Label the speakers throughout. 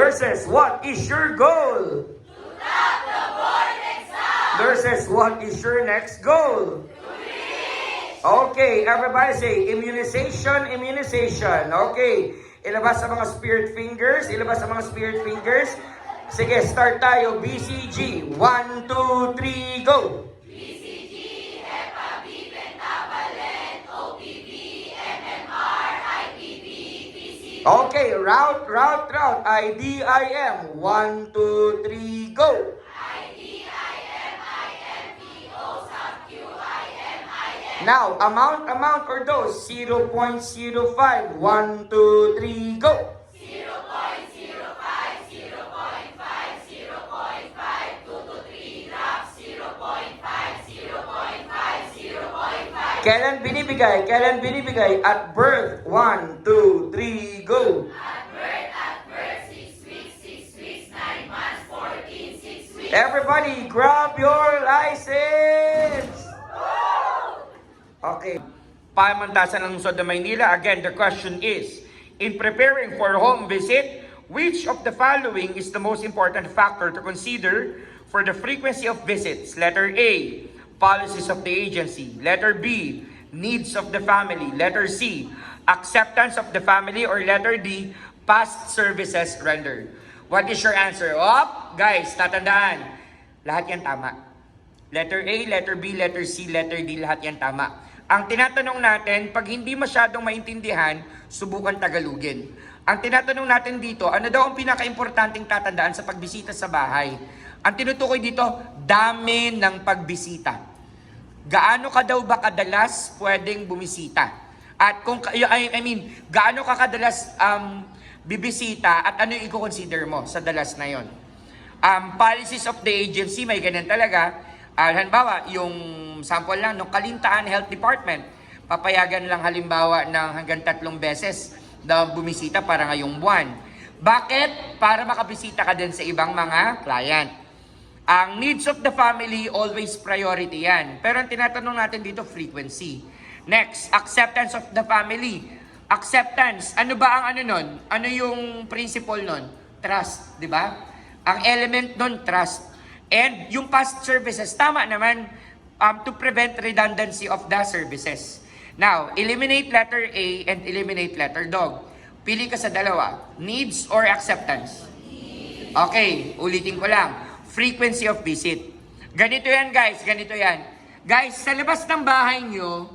Speaker 1: Versus, what is your goal?
Speaker 2: To top the board exam.
Speaker 1: Versus, what is your next goal?
Speaker 2: To reach.
Speaker 1: Okay, everybody say, immunization, immunization. Okay, ilabas ang mga spirit fingers, ilabas ang mga spirit fingers. Sige, start tayo. BCG. 1, 2, 3, go!
Speaker 2: BCG, Hepatitis B, Pentavalent, OPV, MMR, IPV, PCV.
Speaker 1: Okay, route. IDIM. 1, 2, 3, go! Now, amount or dose, 0.05. 1, 2, 3, go!
Speaker 2: 0.05, 0.5, 0.5, 2 to 3 drops, 0.5, 0.5, 0.5.
Speaker 1: Kailan binibigay? At birth, 1, 2, 3, go!
Speaker 2: At birth, 6 weeks, 9 months, 14, 6 weeks.
Speaker 1: Everybody, grab your license! Okay. Pamantasan ng Lungsod ng Maynila. Again, the question is, in preparing for home visit, which of the following is the most important factor to consider for the frequency of visits? Letter A, policies of the agency. Letter B, needs of the family. Letter C, acceptance of the family. Or letter D, past services rendered. What is your answer? Guys, tatandaan. Lahat yan tama. Letter A, letter B, letter C, letter D, lahat yan tama. Ang tinatanong natin, pag hindi masyadong maintindihan, subukan Tagalogin. Ang tinatanong natin dito, ano daw ang pinaka-importanting tatandaan sa pagbisita sa bahay? Ang tinutukoy dito, dami ng pagbisita. Gaano ka daw ba kadalas pwedeng bumisita? At kung, gaano ka kadalas bibisita at ano yung i-consider mo sa dalas na yon? Policies of the agency, may ganun talaga. Halimbawa, yung sample lang, ng Kalintaan Health Department, papayagan lang halimbawa ng hanggang 3 beses na bumisita para ngayong buwan. Bakit? Para makabisita ka din sa ibang mga client. Ang needs of the family, always priority yan. Pero ang tinatanong natin dito, frequency. Next, acceptance of the family. Acceptance, ano ba ang ano nun? Ano yung principle nun? Trust, di ba? Ang element nun, trust. And yung past services, tama naman, to prevent redundancy of the services. Now, eliminate letter A and eliminate letter dog. Pili ka sa dalawa, needs or acceptance? Okay, ulitin ko lang. Frequency of visit. Ganito yan guys, ganito yan. Guys, sa labas ng bahay nyo,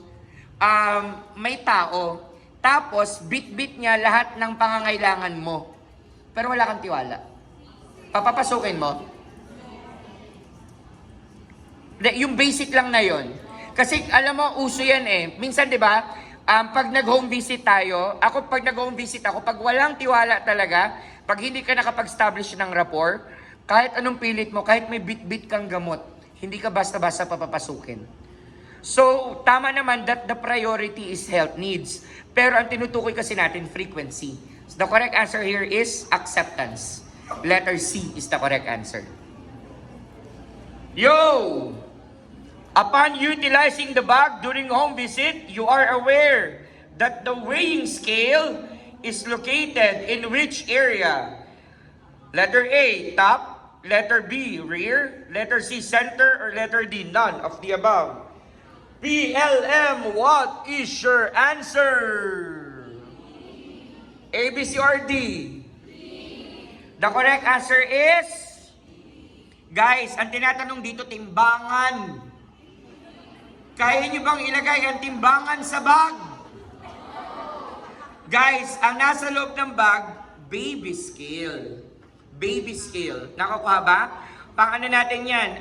Speaker 1: may tao, tapos bit-bit niya lahat ng pangangailangan mo. Pero wala kang tiwala. Papapasukin mo? Yung basic lang na yon. Kasi alam mo, uso yan eh. Minsan, di ba, pag nag-home visit tayo, pag nag-home visit ako, pag walang tiwala talaga, pag hindi ka nakapag-establish ng rapport, kahit anong pilit mo, kahit may bit-bit kang gamot, hindi ka basta-basta papapasukin. So, tama naman that the priority is health needs. Pero ang tinutukoy kasi natin, frequency. So, the correct answer here is acceptance. Letter C is the correct answer. Yo! Upon utilizing the bag during home visit, you are aware that the weighing scale is located in which area? Letter A, top. Letter B, rear. Letter C, center. Or letter D, none of the above. PLM, what is your answer? A, B, C, or D? The correct answer is... Guys, ang tinatanong dito, timbangan. Kaya nyo bang ilagay ang timbangan sa bag? Guys, ang nasa loob ng bag, baby scale. Baby scale. Nakukuha ba? Pang ano natin yan?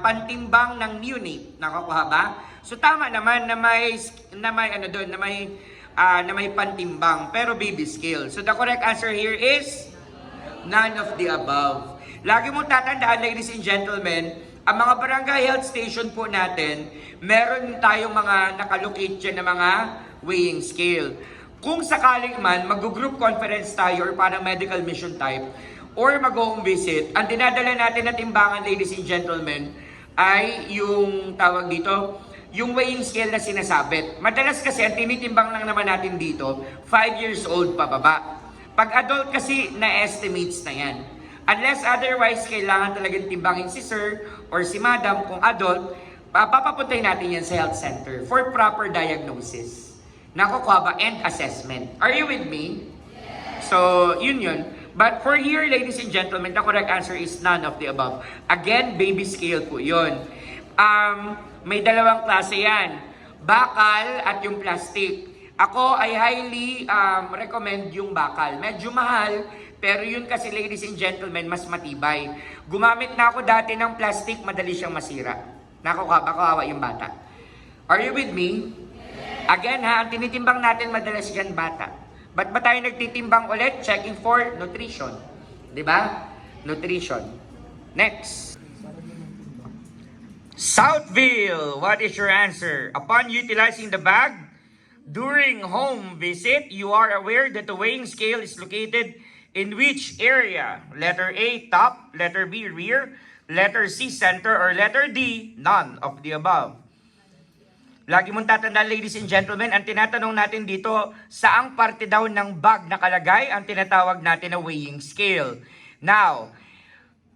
Speaker 1: Pantimbang ng neonate. Nakukuha ba? So tama naman na may pantimbang, pero baby scale. So the correct answer here is none of the above. Lagi mong tatandaan, ladies and gentlemen, ang mga barangay health station po natin, meron tayong mga nakalocate dyan na mga weighing scale. Kung sakaling man, mag-group conference tayo or parang medical mission type, or mag-home visit, ang dinadala natin na timbangan, ladies and gentlemen, ay yung tawag dito, yung weighing scale na sinasabit. Madalas kasi, ang tinitimbang lang naman natin dito, 5 years old pababa. Pag adult kasi, na-estimates na yan. Unless otherwise, kailangan talagang timbangin si sir or si madam kung adult, papapuntahin natin yan sa health center for proper diagnosis. Nakukuha ba? And assessment. Are you with me? So, yun. But for here, ladies and gentlemen, the correct answer is none of the above. Again, baby scale po yun. May dalawang klase yan. Bakal at yung plastic. Ako ay highly recommend yung bakal. Medyo mahal, pero yun kasi ladies and gentlemen, mas matibay. Gumamit na ako dati ng plastic, madali siyang masira. Kawawa yung bata. Are you with me? Again ha, ang tinitimbang natin madalas yan bata. Ba't ba tayo nagtitimbang ulit? Checking for nutrition. Diba? Nutrition. Next. Southville, what is your answer? Upon utilizing the bag, during home visit, you are aware that the weighing scale is located in which area? Letter A, top. Letter B, rear. Letter C, center. Or letter D, none of the above. Lagi mong tatandaan, ladies and gentlemen, ang tinatanong natin dito, saang parte daw ng bag nakalagay ang tinatawag natin na weighing scale. Now,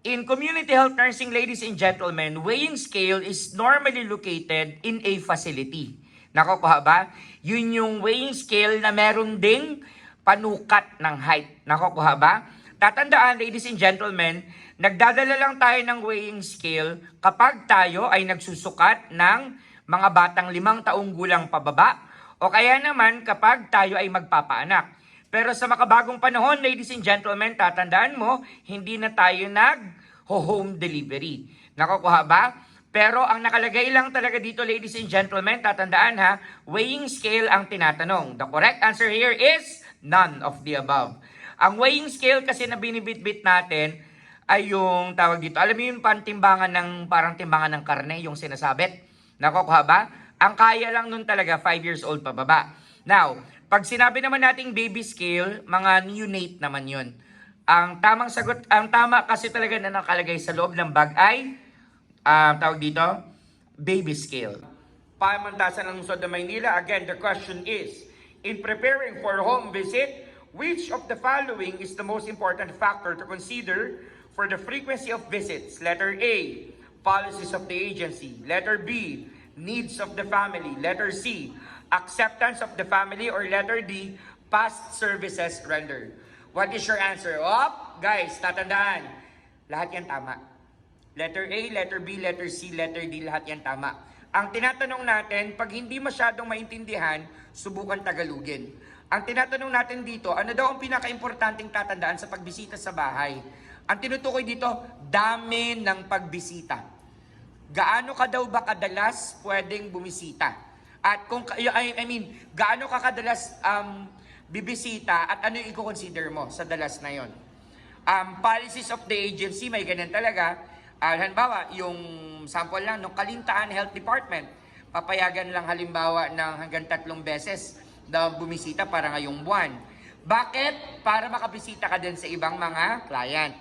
Speaker 1: in community health nursing, ladies and gentlemen, weighing scale is normally located in a facility. Nakukuha ba? Yun yung weighing scale na meron ding panukat ng height. Nakukuha ba? Tatandaan, ladies and gentlemen, nagdadala lang tayo ng weighing scale kapag tayo ay nagsusukat ng mga batang 5 taong gulang pababa o kaya naman kapag tayo ay magpapaanak. Pero sa makabagong panahon, ladies and gentlemen, tatandaan mo, hindi na tayo nag-home delivery. Nakukuha ba? Pero ang nakalagay lang talaga dito, ladies and gentlemen, tatandaan ha, weighing scale ang tinatanong. The correct answer here is none of the above. Ang weighing scale kasi na binibitbit natin ay yung tawag dito. Alam mo yung pantimbangan ng, parang timbangan ng karne, yung sinasabit. Nakukuha ba? Ang kaya lang nun talaga, 5 years old pababa. Now, pag sinabi naman nating baby scale, mga neonate naman yun. Ang tamang sagot, ang tama kasi talaga na nakalagay sa loob ng bag ay tawag dito, baby scale. Pamantasan ng lungsod ng Maynila. Again, the question is, in preparing for home visit, which of the following is the most important factor to consider for the frequency of visits? Letter A, policies of the agency. Letter B, needs of the family. Letter C, acceptance of the family. Or letter D, past services rendered. What is your answer? Guys, tatandaan, lahat yan tama. Letter A, letter B, letter C, letter D, lahat yan tama. Ang tinatanong natin, pag hindi masyadong maintindihan, subukan Tagalogin. Ang tinatanong natin dito, ano daw ang pinaka-importanting tatandaan sa pagbisita sa bahay? Ang tinutukoy dito, dami ng pagbisita. Gaano ka daw ba kadalas pwedeng bumisita? At kung, gaano ka kadalas bibisita at ano yung i-consider mo sa dalas na yon? Policies of the agency, may ganyan talaga. Halimbawa, yung sample lang ng Kalintaan Health Department, papayagan lang halimbawa ng hanggang 3 beses na bumisita para ngayong buwan. Bakit? Para makabisita ka din sa ibang mga client.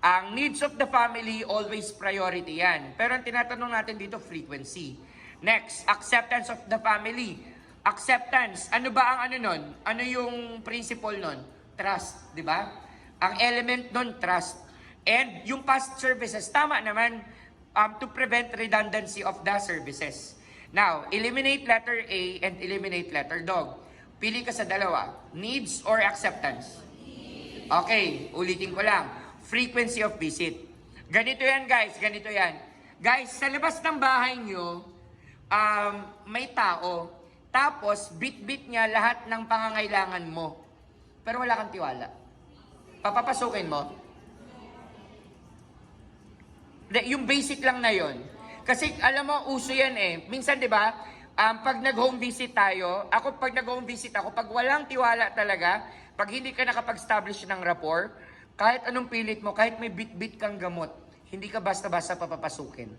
Speaker 1: Ang needs of the family, always priority yan. Pero ang tinatanong natin dito, frequency. Next, acceptance of the family. Acceptance, ano ba ang ano nun? Ano yung principle nun? Trust, di ba? Ang element nun, trust. And yung past services, tama naman to prevent redundancy of the services. Now, eliminate letter A and eliminate letter dog. Pili ka sa dalawa, needs or acceptance? Okay, ulitin ko lang. Frequency of visit. Ganito yan guys, ganito yan. Guys, sa labas ng bahay nyo, may tao. Tapos, bit-bit niya lahat ng pangangailangan mo. Pero wala kang tiwala. Papapasukin mo? Yung basic lang na yon. Kasi alam mo, uso yan eh. Minsan, di ba, pag nag-home visit tayo, pag nag-home visit ako, pag walang tiwala talaga, pag hindi ka nakapag-establish ng rapport, kahit anong pilit mo, kahit may bit-bit kang gamot, hindi ka basta-basta papapasukin.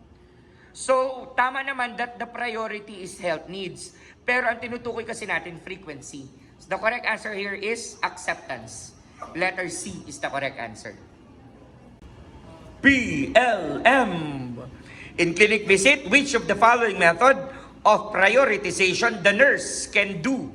Speaker 1: So, tama naman that the priority is health needs. Pero ang tinutukoy kasi natin, frequency. So, the correct answer here is acceptance. Letter C is the correct answer. PLM. In clinic visit, which of the following method of prioritization the nurse can do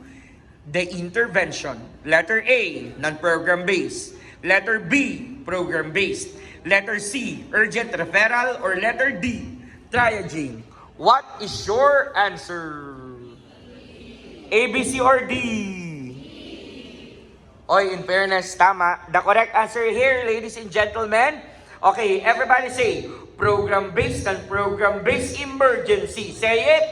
Speaker 1: the intervention? Letter A, non-program based. Letter B, program based. Letter C, urgent referral. Or letter D, triaging. What is your answer? A, B, C, or D? Oy, in fairness, tama. The correct answer here, ladies and gentlemen. Okay, everybody say, program-based and program-based emergency. Say it.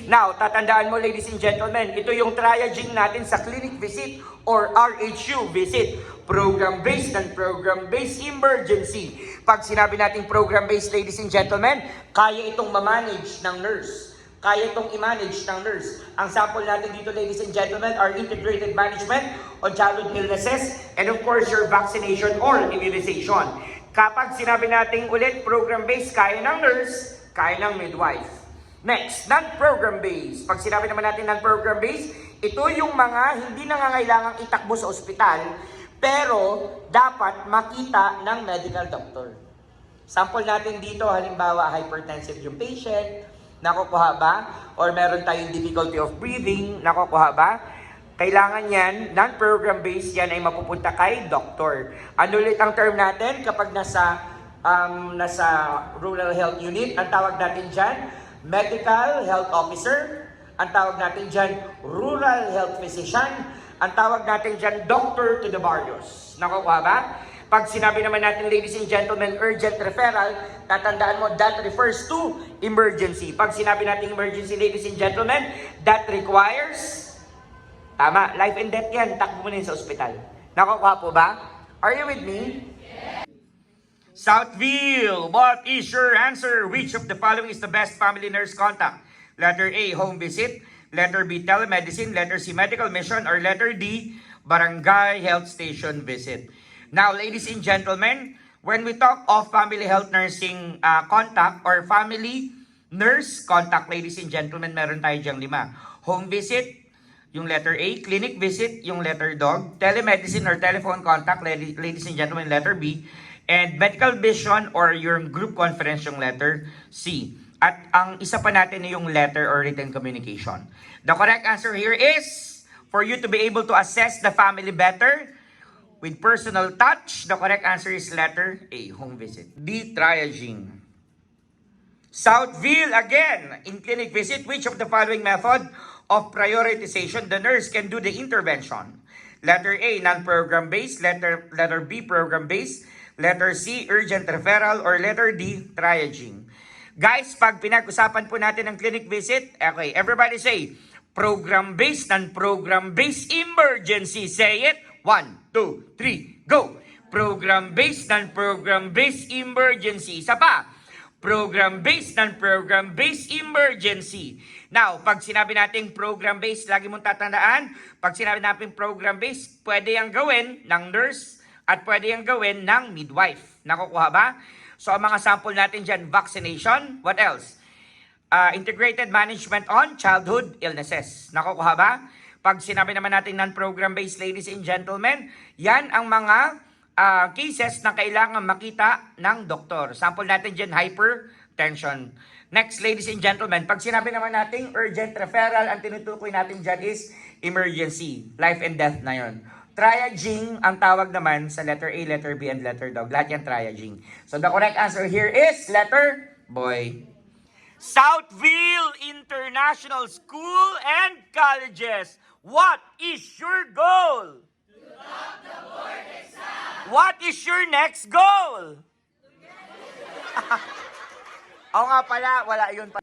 Speaker 1: Now, tatandaan mo, ladies and gentlemen, ito yung triaging natin sa clinic visit or RHU visit. Program-based and program-based emergency. Pag sinabi natin program-based, ladies and gentlemen, kaya itong ma-manage ng nurse. Kaya itong i-manage ng nurse. Ang sample natin dito, ladies and gentlemen, are integrated management on childhood illnesses and of course, your vaccination or immunization. Kapag sinabi natin ulit program-based, kaya ng nurse, kaya ng midwife. Next, non-program based. Pag sinabi naman natin non-program based, ito yung mga hindi nangangailangang itakbo sa ospital, pero dapat makita ng medical doctor. Sample natin dito, halimbawa hypertensive yung patient, nakukuha ba? Or meron tayong difficulty of breathing, nakukuha ba? Kailangan yan, non-program based, yan ay mapupunta kay doctor. Ano ulit ang term natin kapag nasa rural health unit? Ang tawag natin dyan, medical health officer. Ang tawag natin dyan, rural health physician. Ang tawag natin dyan, doctor to the barrios. Nakukuha ba? Pag sinabi naman natin, ladies and gentlemen, urgent referral, tatandaan mo, that refers to emergency. Pag sinabi natin emergency, ladies and gentlemen, that requires, tama, life and death yan, takbo mo na sa ospital. Nakukuha po ba? Are you with me? Southville, what is your answer? Which of the following is the best family nurse contact? Letter A, home visit. Letter B, telemedicine. Letter C, medical mission. Or letter D, barangay health station visit. Now, ladies and gentlemen, when we talk of family health nursing contact or family nurse contact, ladies and gentlemen, meron tayo diyang 5. Home visit, yung letter A. Clinic visit, yung letter dog. Telemedicine or telephone contact, ladies and gentlemen, letter B. And medical vision or your group conference yung letter C. At ang isa pa natin yung letter or written communication. The correct answer here is, for you to be able to assess the family better with personal touch, the correct answer is letter A, home visit. D, triaging. Southville, again, in clinic visit, which of the following method of prioritization the nurse can do the intervention? Letter A, non-program based. Letter B, program based. Letter C, urgent referral. Or letter D, triaging. Guys, pag pinag-usapan po natin ang clinic visit, okay, everybody say, program-based and program-based emergency. Say it. 1, 2, 3, go! Program-based and program-based emergency. Isa pa, program-based and program-based emergency. Now, pag sinabi natin program-based, lagi mong tatandaan, pag sinabi natin program-based, pwede yung gawin ng nurse, at pwede yung gawin ng midwife. Nakukuha ba? So, ang mga sample natin dyan, vaccination. What else? Integrated management on childhood illnesses. Nakukuha ba? Pag sinabi naman natin non-program-based, ladies and gentlemen, yan ang mga cases na kailangan makita ng doktor. Sample natin dyan, hypertension. Next, ladies and gentlemen, pag sinabi naman natin urgent referral, ang tinutukoy natin dyan is emergency. Life and death na yon. Triaging ang tawag naman sa letter A, letter B, and letter dog. Lahat yan triaging. So the correct answer here is letter boy. Southville International School and Colleges. What is your goal?
Speaker 2: To top the board exam.
Speaker 1: What is your next goal? Oo nga pala, wala yun pa.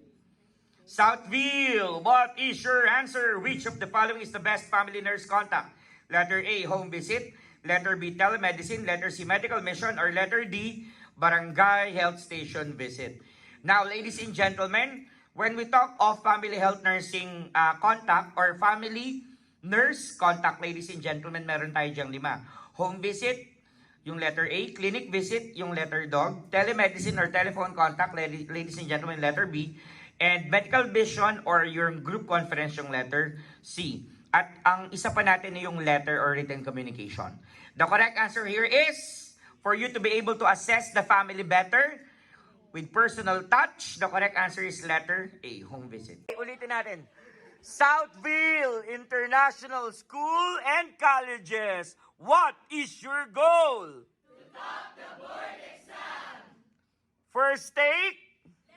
Speaker 1: Southville, what is your answer? Which of the following is the best family nurse contact? Letter A, home visit. Letter B, telemedicine. Letter C, medical mission. Or letter D, barangay health station visit. Now, ladies and gentlemen, when we talk of family health nursing contact or family nurse contact, ladies and gentlemen, meron tayo diyang 5. Home visit, yung letter A. Clinic visit, yung letter dog. Telemedicine or telephone contact, ladies and gentlemen, letter B. And medical vision or your group conference, yung letter C. At ang isa pa natin yung letter or written communication. The correct answer here is, for you to be able to assess the family better with personal touch? The correct answer is letter A, home visit. Ulitin natin. Southville International School and Colleges, what is your goal?
Speaker 2: To top the board exam.
Speaker 1: First take?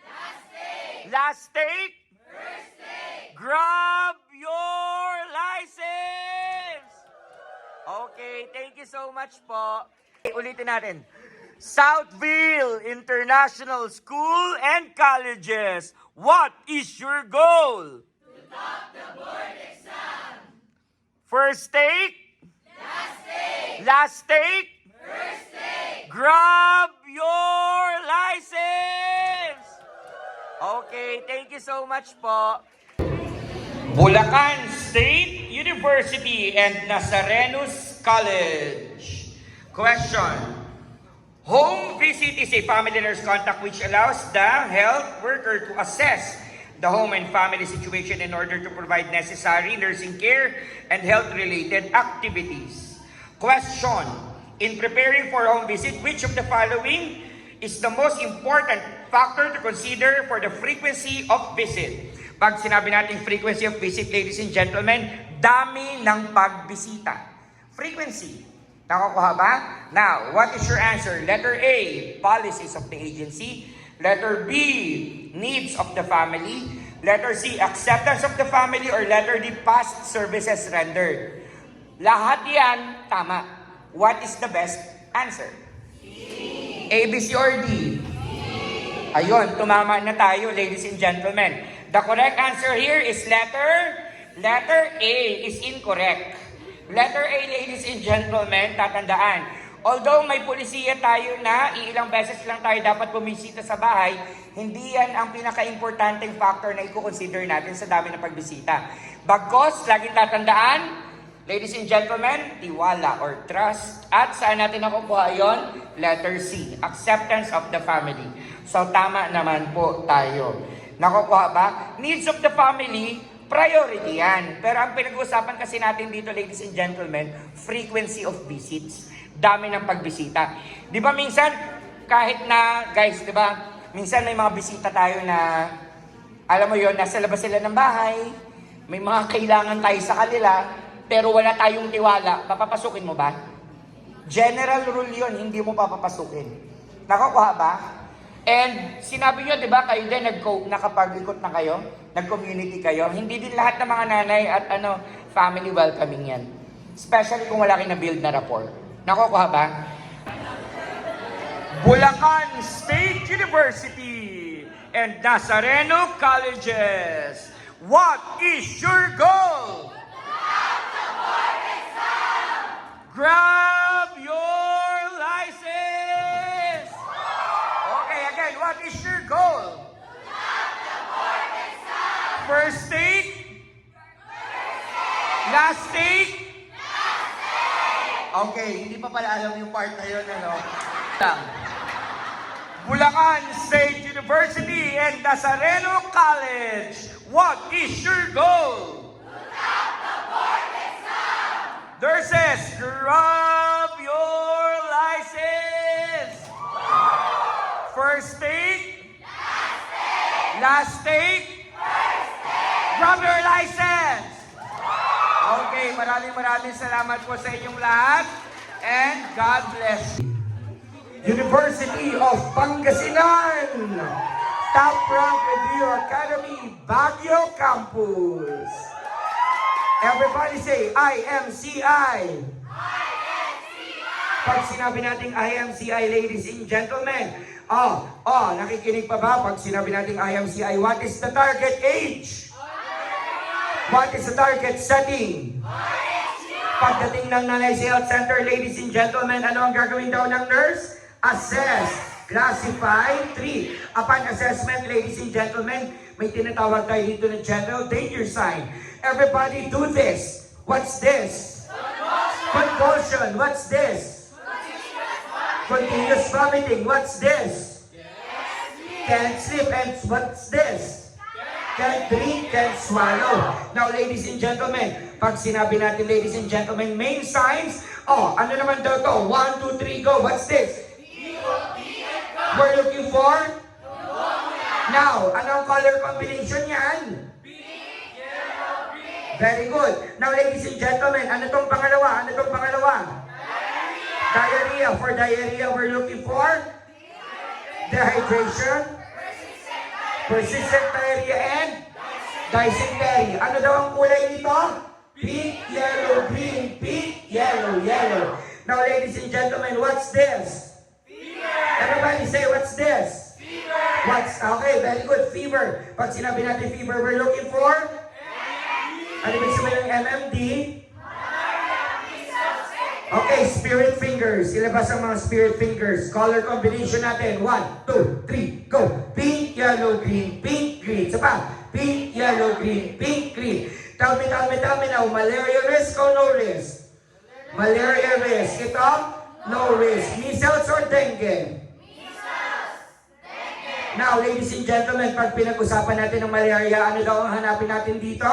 Speaker 2: Last take.
Speaker 1: Last take?
Speaker 2: First take.
Speaker 1: Grab your license! Okay, thank you so much po. Ulitin natin. Southville International School and Colleges, what is your goal?
Speaker 2: To top the board exam.
Speaker 1: First take?
Speaker 2: Last take.
Speaker 1: Last take?
Speaker 2: First take.
Speaker 1: Grab your license! Okay, thank you so much po. Bulacan State University and Nazarenos College. Question. Home visit is a family nurse contact which allows the health worker to assess the home and family situation in order to provide necessary nursing care and health-related activities. Question. In preparing for home visit, which of the following is the most important factor to consider for the frequency of visit? Pag sinabi natin frequency of visit, ladies and gentlemen, dami ng pagbisita. Frequency. Nakukuha ba? Now, what is your answer? Letter A, policies of the agency. Letter B, needs of the family. Letter C, acceptance of the family. Or letter D, past services rendered. Lahat yan, tama. What is the best answer? D. A, B, C, or D? D. Ayun, tumama na tayo, ladies and gentlemen. The correct answer here is letter A is incorrect. Letter A, ladies and gentlemen, tatandaan. Although may pulisiya tayo na ilang beses lang tayo dapat bumisita sa bahay, hindi yan ang pinaka-importanting factor na i-consider natin sa dami ng pagbisita. Bagkos, laging tatandaan, ladies and gentlemen, tiwala or trust. At saan natin nakukuha yon? Letter C, acceptance of the family. So tama naman po tayo. Nakukuha ba? Needs of the family, priority yan. Pero ang pinag-uusapan kasi natin dito, ladies and gentlemen, frequency of visits. Dami ng pagbisita. Di ba minsan, kahit na, guys, di ba, minsan may mga bisita tayo na, alam mo yon, nasa labas sila ng bahay, may mga kailangan tayo sa kanila, pero wala tayong tiwala, papapasukin mo ba? General rule yon, hindi mo papapasukin. Nakukuha ba? And sinabi nyo, di ba, kayo din, nakapag-ikot na kayo, nag-community kayo, hindi din lahat ng mga nanay at family welcoming yan. Especially kung wala kayo na-build na rapport. Nakukuha ba? Bulacan State University and Nazareno Colleges, what is your goal? Grab your license! Okay, again, what is your goal? First take? Last take? Okay, hindi pa pala alam yung part na yun, Bulacan State University and Nazareno College, what is your goal? Nurses, grab your license! First take? Last take? Grab your license! Okay, maraming salamat po sa inyong lahat. And God bless you. University of Pangasinan, top rank Review Academy, Baguio Campus. Everybody say, IMCI. Pag sinabi nating IMCI, ladies and gentlemen, nakikinig pa ba? Pag sinabi nating IMCI, what is the target age? What is the target setting? Pagdating ng Nanay Health Center, ladies and gentlemen, ano ang gagawin daw ng nurse? Assess, classify, treat. Upon assessment, ladies and gentlemen, may tinatawag tayo dito ng general danger sign. Everybody do this. What's this? Convulsion. What's this? Continuous vomiting. What's this? Can't sleep. And what's this? Can't drink, can't swallow. Now, ladies and gentlemen, pag sinabi natin, ladies and gentlemen, main signs, ano naman daw to? 1, 2, 3, go. What's this? We're looking for Now, anong color combination yan? Very good. Now, ladies and gentlemen, ano tong pangalawa? Ano tong pangalawa? Diarrhea. For diarrhea, we're looking for dehydration, persistent diarrhea, and dysentery. Ano daw ang kulay nito? Pink, yellow, green, pink, yellow, yellow. Now, ladies and gentlemen, what's this? Everybody say, what's this? Okay, very good. Fever. Pag sinabi natin fever, we're looking for? Ano ibig sabihin ng MMD? Okay, spirit fingers. Ilabas ang mga spirit fingers. Color combination natin. 1, 2, 3, go. Pink, yellow, green, pink, green. Isa pa. Pink, yellow, green, pink, green. Tell me now. Malaria risk o no risk? Malaria risk. Ito? No risk. Measles or dengue? Now, ladies and gentlemen, pag pinag-usapan natin ng malaria, ano daw ang hanapin natin dito?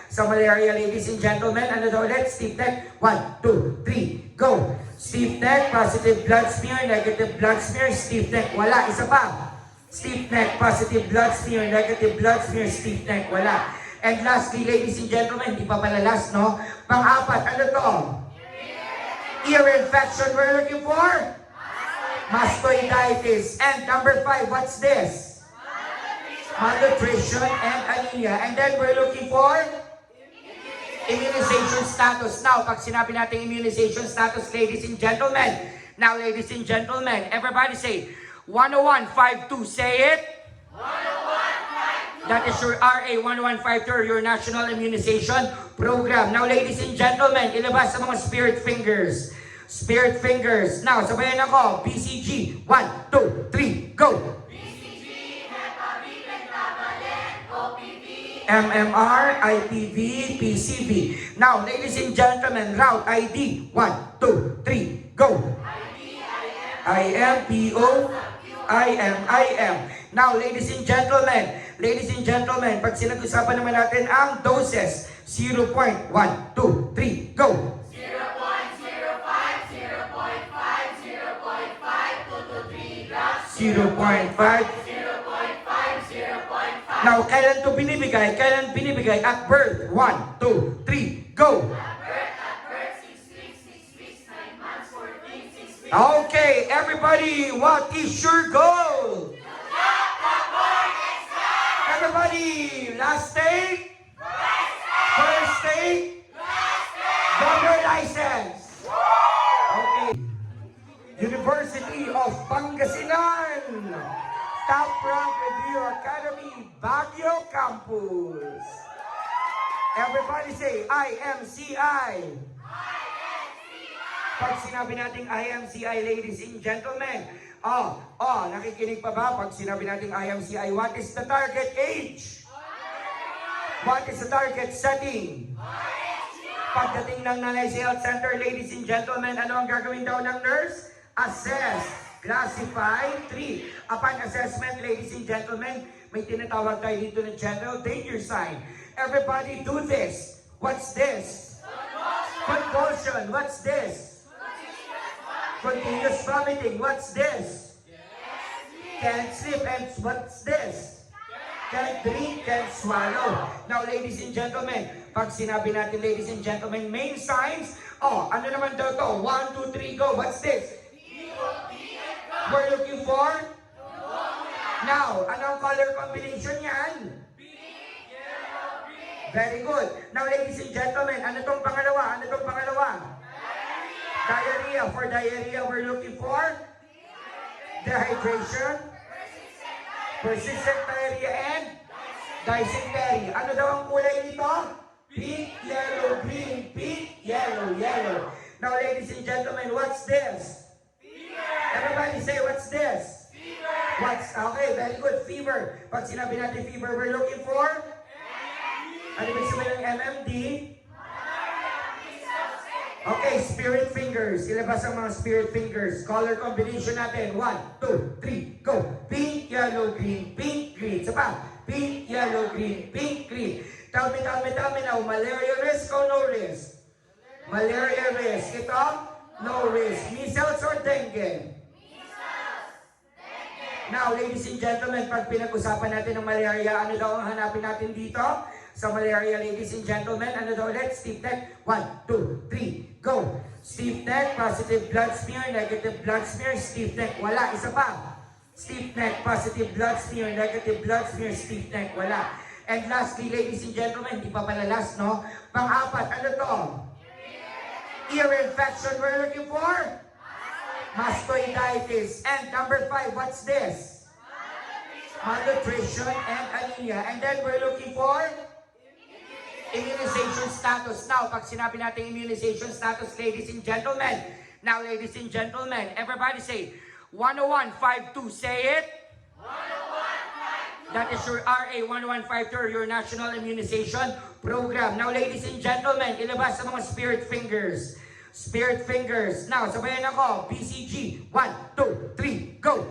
Speaker 1: Sa malaria, ladies and gentlemen, ano daw ulit? Stiff neck. 1, 2, 3, go. Stiff neck, positive blood smear, negative blood smear, stiff neck, wala. Isa pa. Stiff neck, positive blood smear, negative blood smear, stiff neck, wala. And lastly, ladies and gentlemen, hindi pa pala last, no? Pang-apat, ano to? Ear infection we're looking for? Mastoiditis. And number 5, what's this? Malnutrition and anemia. And then we're looking for immunization status. Now, pag sinabi natin immunization status, ladies and gentlemen, everybody say, 10152, say it. 10152. That is your RA 1152, your National Immunization Program. Now, ladies and gentlemen, ilabas sa mga spirit fingers. Spirit fingers. Now, sabayan ako. BCG. 1, 2, 3, go.
Speaker 2: BCG, Hep B, Pentavalent, OPV,
Speaker 1: MMR, IPV, PCV. Now, ladies and gentlemen, route ID. 1, 2, 3, go. IMPO, IM. Now, ladies and gentlemen, pag sinag-usapan naman natin ang doses, 0.1, 2, 3, go. 0.5, 0.5. Now, kailan to binibigay? At birth. 1, 2, 3, go.
Speaker 2: At birth, 6 weeks, 9 months, 14, 6 weeks.
Speaker 1: Okay, everybody, what is your goal? Everybody, last state? First state? Driver license. Okay. University of Pangasinan. Top rank Review Academy, Baguio Campus. Everybody say, IMCI. Pag sinabi nating IMCI, ladies and gentlemen, nakikinig pa ba? Pag sinabi nating IMCI, what is the target age? What is the target setting? Pagdating ng Nanay Health Center, ladies and gentlemen, ano ang gagawin daw ng nurse? Assess, classify, 3. Upon assessment, ladies and gentlemen, may tinatawag tayo dito ng general danger sign. Everybody do this. What's this? Convulsion. What's this? Continuous vomiting. What's this? Can't sleep. And what's this? Can't drink, can't swallow. Now, ladies and gentlemen, pag sinabi natin, ladies and gentlemen, main signs, ano naman daw to? 1, 2, 3, go. What's this? We're looking for? Now, anong color combination yan? Very good. Now, ladies and gentlemen, ano tong pangalawa? Diarrhea. For diarrhea, we're looking for? Dehydration, persistent diarrhea, and dysentery. Ano daw ang kulay nito? Pink, yellow, green, pink, yellow, yellow. Now, ladies and gentlemen, what's this? Everybody say, what's this? Okay, very good. Fever. Pag sinabi natin fever, we're looking for? Ano ibig sabihin ng MMD? Okay, spirit fingers. Ilabas ang mga spirit fingers. Color combination natin. 1, 2, 3, go. Pink, yellow, green, pink, green. Isa pa. Pink, yellow, green, pink, green. Tell me now. Malaria risk o no risk? Malaria risk. Ito? No risk. Measles or dengue? Now, ladies and gentlemen, pag pinag-usapan natin ng malaria, ano daw ang hanapin natin dito? Sa malaria, ladies and gentlemen, ano daw ulit? Stiff neck. 1, 2, 3, go! Stiff neck, positive blood smear, negative blood smear, stiff neck. Wala. Isa pa. Stiff neck, positive blood smear, negative blood smear, stiff neck. Wala. And lastly, ladies and gentlemen, di pa pala last, no? Pang-apat, ano to? Ear infection we're looking for? Mastoiditis. And number 5, what's this? Malnutrition and anemia. And then we're looking for immunization status. Now, pag sinabi natin immunization status, ladies and gentlemen. Now, ladies and gentlemen, everybody say, 10152, say it. 10152. That is your RA 10152, your National Immunization Program. Now, ladies and gentlemen, ilabas sa mga spirit fingers. Spirit fingers. Now, sabayan ako. BCG. 1, 2, 3, go!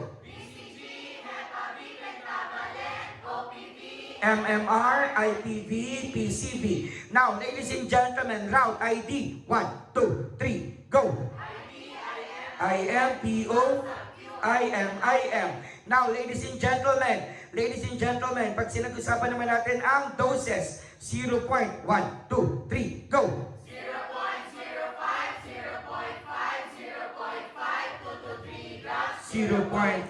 Speaker 1: MMR, IPV, PCV. Now, ladies and gentlemen, route ID. 1, 2, 3, go! IMPO, IM. Now, ladies and gentlemen, pag sinag-usapan naman natin ang doses, 0.1, 2, 3, go! 0.5.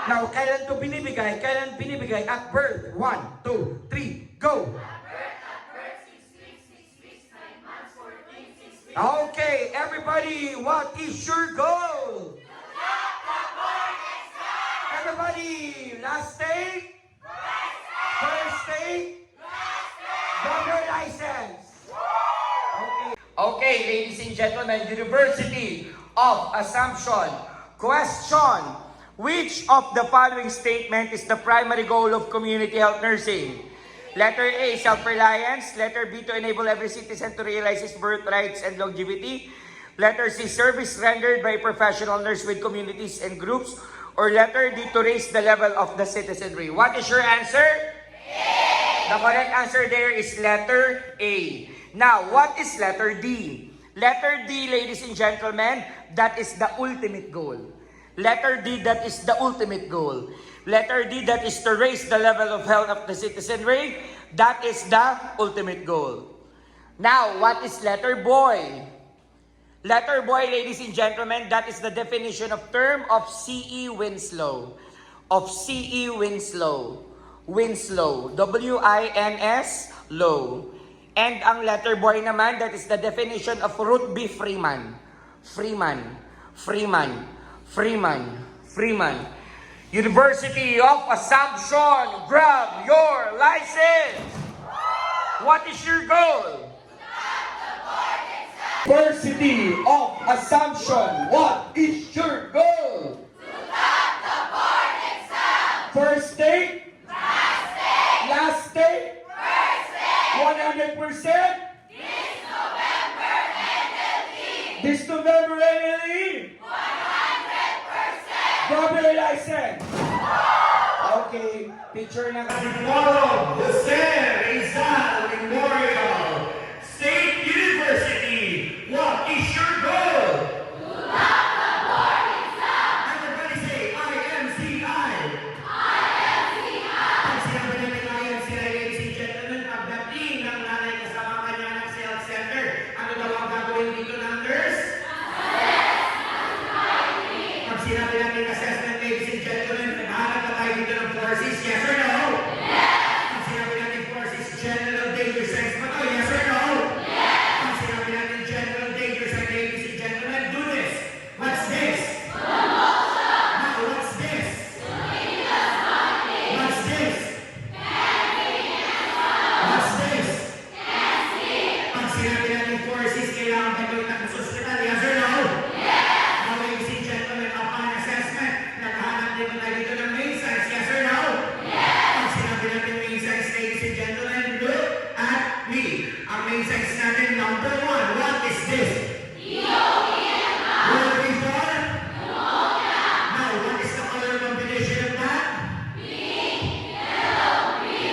Speaker 1: Now, kailan to binibigay? Kailan binibigay? At birth. 1, 2, 3, go! Okay, everybody, what is your goal? Everybody, last state? First state? Driver license. Okay, ladies and gentlemen, University of Assumption. Question: which of the following statement is the primary goal of community health nursing? Letter A, self-reliance. Letter B, to enable every citizen to realize his birth rights and longevity. Letter C, service rendered by a professional nurse with communities and groups. Or letter D, to raise the level of the citizenry. What is your answer? A. The correct answer there is letter A. Now, what is letter D? Letter D, ladies and gentlemen, that is the ultimate goal. Letter D, that is the ultimate goal. Letter D, that is to raise the level of health of the citizenry. That is the ultimate goal. Now, what is letter boy? Letter boy, ladies and gentlemen, that is the definition of term of C.E. Winslow. Of C.E. Winslow. Winslow. W-I-N-S, low. And ang letter boy naman, that is the definition of Ruth B. Freeman. Freeman. University of Assumption, grab your license! What is your goal? University of Assumption, what is your goal? First state? Last state? 100%? This November NLE? 100%! Grab your license! Okay, picture na kami.
Speaker 3: Tomorrow, the San Rizal Memorial State University. What is your goal? Everybody say, IMCI. Pag sinabi natin IMCI, ladies and gentlemen, pagdating ng nanay kasama kanya ng health center, ano daw ang gagawin dito ng nurse? Pag sinabi natin assessment, ladies and gentlemen, naghahanap na tayo dito ng forces, yes or no? Pag sinabi natin forces, general danger signs ba to, yes or no? Pag sinabi natin general danger signs, ladies and gentlemen, do this. What's this? Now, what's this? What's this? What's this? Pag sinabi natin forces, kailangan ba gawin natin sa hospital, yes or no? Now, ladies and gentlemen, upon assessment, naghahanap din ba tayo dito ng main signs, yes or no? Pag sinabi natin main signs, ladies and gentlemen, look at me. Ang main signs natin, number 1, what is this? What before? Now, what is the color combination of that?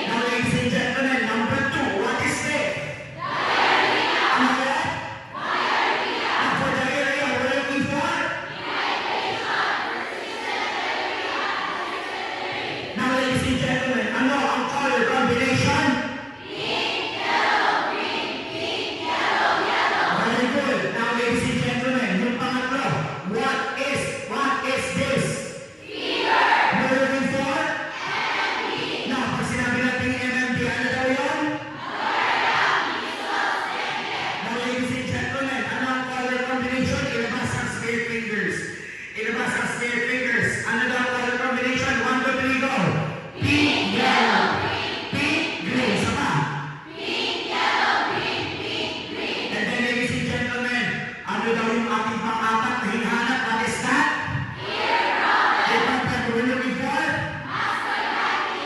Speaker 3: Now, ladies and gentlemen, number 2, what is this? Ano yan? Now, for diarrhea, ating pang-apat na hinahanap. What is that? What we're looking for?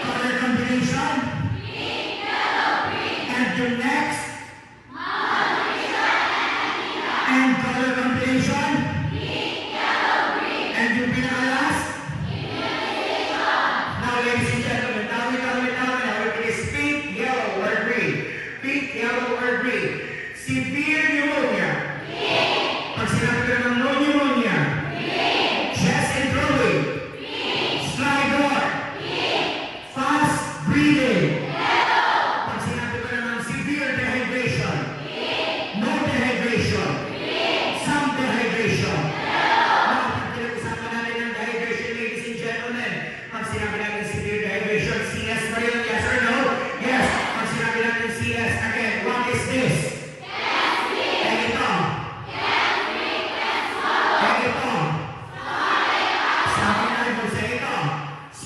Speaker 3: Color combination? And your next? And color combination? And yung pinaka-last? Now, ladies and gentlemen, now it is pink, yellow, or green. Pink, yellow, or green. Severe pneumonia. Pag sinabi ko ng no pneumonia. Chest and throating. Stridor. Fast breathing. Pag sinabi ko ng severe dehydration. No dehydration. Some dehydration. Now, pag pinag-usapan natin ng dehydration, ladies and gentlemen, pag sinabi natin severe dehydration, CS ba yun? Yes or no? Yes. Pag sinabi natin CS, again, what is this?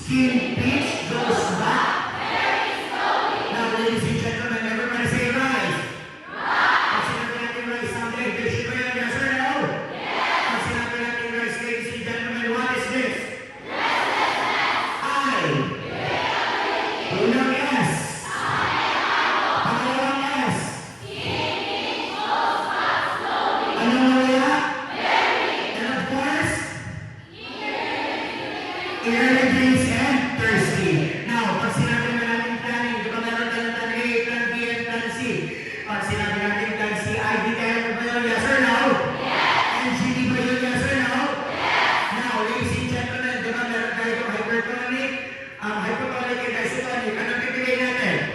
Speaker 3: Skin pitch goes back. Now, ladies and gentlemen, everybody say rise. Pag sinabi natin rise, someday, vision ba yan? Yes or no? Pag sinabi natin rise, ladies and gentlemen, what is this? I. Unang S. Pangalawang S. Anong wala? And of course, early drinks and thirsty. Now, pag sinabi naman natin planning, di ba meron tayong plan A, plan B, and plan C? Pag sinabi natin plan C, IDL ba yun? Yes or no? NGD ba yun? Yes or no? Now, ladies and gentlemen, di ba meron tayong hypertonic, hypotonic and isotonic. Anong pipili natin?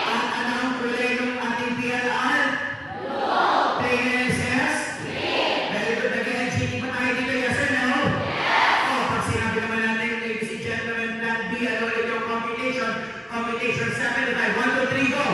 Speaker 3: At anong kulay ng ating PLR? Plain NSS? Very good. Nag-NGD ba tayo dito? Yes or no? Pag sinabi naman natin, ladies and gentlemen, plan B, ano ulit yung computation? Computation 75. 1, 2, 3, go!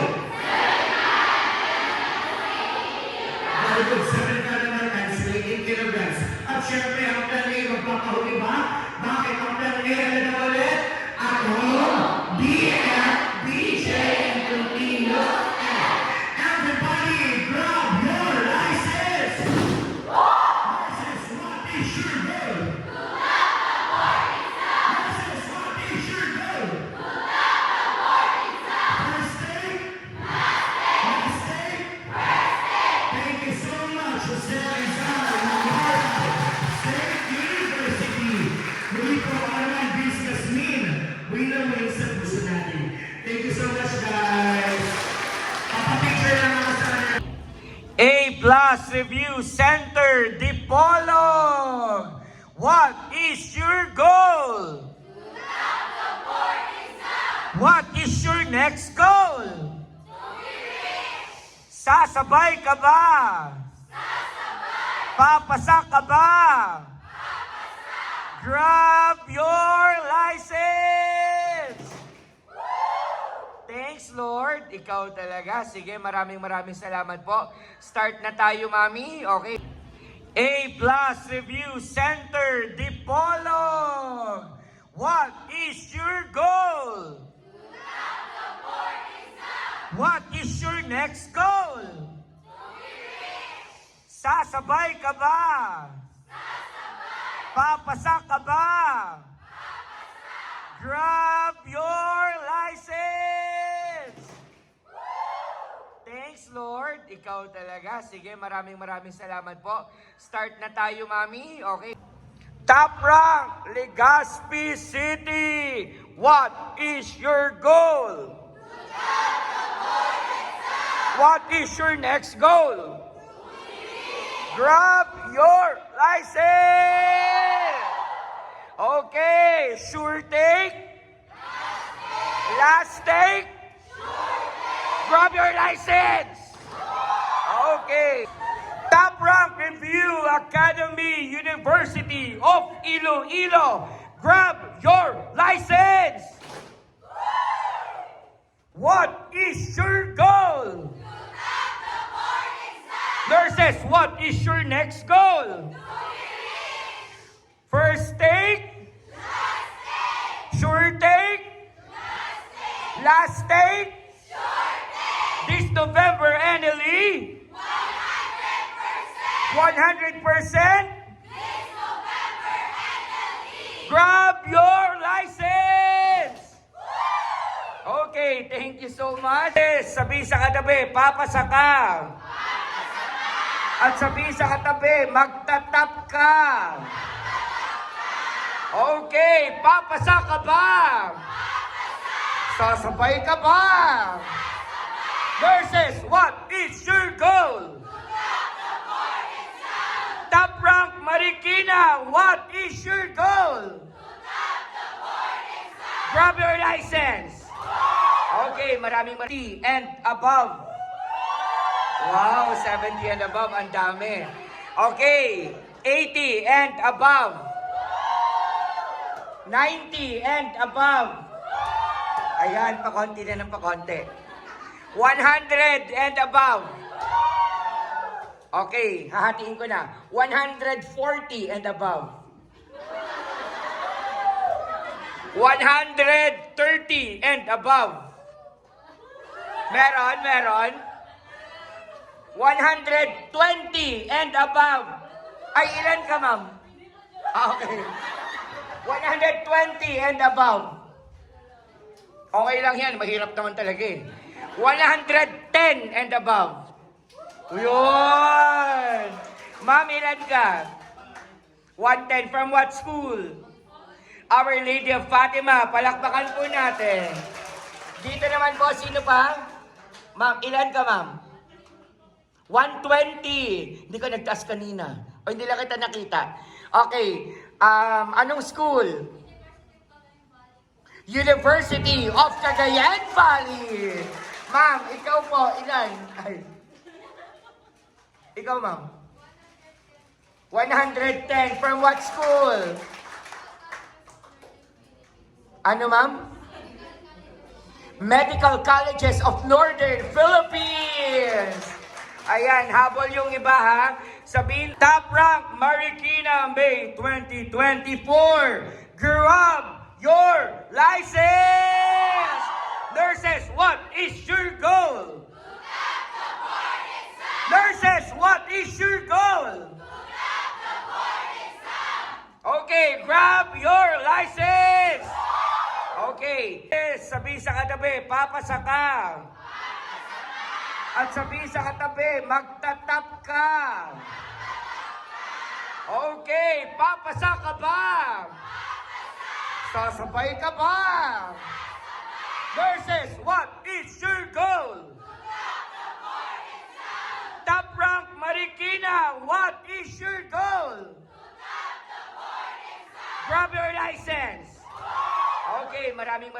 Speaker 3: Very good. 75 naman times 18 kilograms. At syempre, ang plan A, magpapahuli ba? Bakit ang plan A, ano na ulit? At home, BF, BJ, and continuous F. Everybody, grab your license! License, what is your goal?
Speaker 1: A+ Review Center Dipolog. What is your goal? What is your next goal? Sasabay ka ba? Papasa ka ba? Grab your license! Thanks, Lord. Ikaw talaga. Sige, maraming salamat po. Start na tayo, Mami. Okay. A+ Review Center Dipolog. What is your goal? What is your next goal? Sasabay ka ba? Papasa ka ba? Grab your license! Thanks, Lord. Ikaw talaga. Sige, maraming salamat po. Start na tayo, Mami. Okay. Top rank, Legazpi City. What is your goal? What is your next goal? Grab your license! Okay, sure take? Last take? Grab your license! Okay. Top rank Review Academy University of Iloilo. Grab your license! What is your goal? Nurses, what is your next goal? First take? Sure take? Last take? This November, NLE? 100%!
Speaker 2: This November, NLE!
Speaker 1: Grab your license! Okay, thank you so much. Sabi sa katabi, papasa ka. At sabi sa katabi, magtatap ka. Okay, papasa ka ba? Sasabay ka ba? Nurses, what is your goal? Top rank Marikina, what is your goal? Grab your license. Okay, maraming 70 and above. Wow, 70 and above, ang dami. Okay, 80 and above. 90 and above. Ayan, pakonti na ng pakonti. 100 and above. Okay, hahatiin ko na. 140 and above. 130 and above. Meron. 120 and above. Ay, ilan ka, ma'am? Okay. 120 and above. Okay lang yan, mahirap naman talaga eh. 110 and above. Yun! Ma'am, ilan ka? 110 from what school? Our Lady of Fatima, palakpakan po natin. Dito naman po, sino pa? Ma'am, ilan ka, ma'am? 120. Hindi ko nagtaas kanina. O hindi lang kita nakita. Okay. Anong school? University of Cagayan Valley. Ma'am, ikaw po, ilan? Ay. Ikaw, ma'am? 110. From what school? Ano, ma'am? Medical Colleges of Northern Philippines. Ayan, habol yung iba ha. Sabihin, top rank Marikina May 2024. Grab your license! Nurses, what is your goal? Nurses, what is your goal? Okay, grab your license! Okay. Sabi sa katabi, papasa ka. At sabi sa katabi, magtatap ka. Okay, papasa ka ba? Sasabay ka ba? Nurses, what is your goal? Top rank Marikina, what is your goal? Grab your license. Okay, maraming